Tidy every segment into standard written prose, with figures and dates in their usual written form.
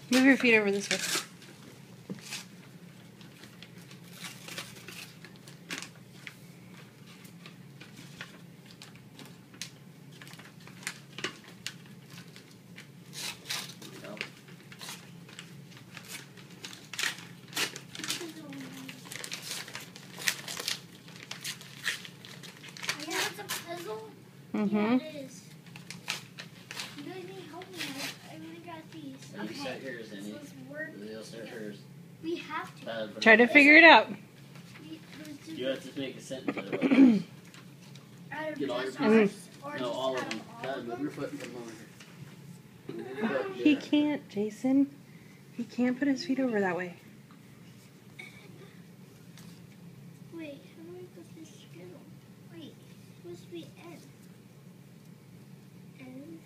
Move your feet over this way. Yeah, it is. You guys need help me. I really got these. You set yours in. So let's work. You'll set hers. We have to. Try to figure it out. You have to make a sentence out of Get all your pieces. No, all of them. Move your foot and come over here. He can't, Jason. He can't put his feet over that way. Wait, how do I put this skittle? Wait, it's supposed to be N. N?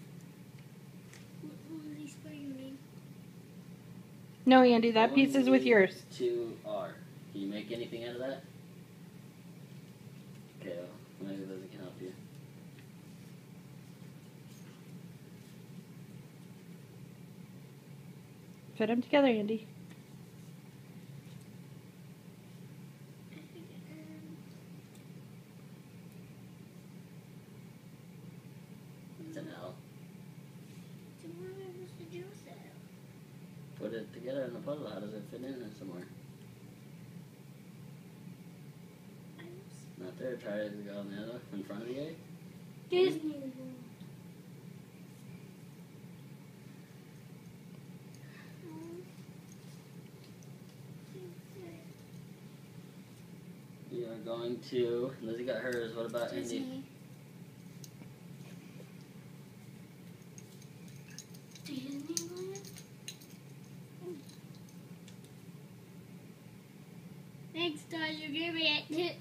What does he spell your name? No, Andy, that piece is with yours. 2R. Can you make anything out of that? Okay, well, maybe those can help you. Fit them together, Andy. It's an L. So what am I supposed to do with that? Put it together in the puzzle. How does it fit in there somewhere? Not there. Try to go on the other in front of the A. Disney. You are going to. Lizzie got hers. What about Andy? Disney. Disneyland? Next time you give me it.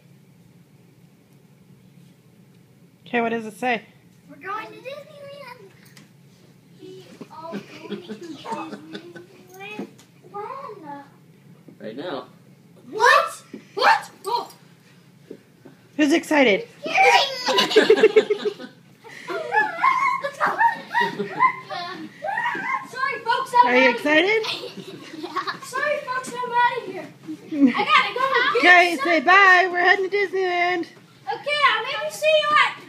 Okay, what does it say? We're going to Disneyland. We all going to Disneyland. When? Right now. What? What? Oh. Who's excited? Let's go. Sorry, folks. Are you excited? Yeah. Sorry, folks. I'm out of here. I gotta go. Okay, say bye. We're heading to Disneyland. Okay, I'll maybe see you at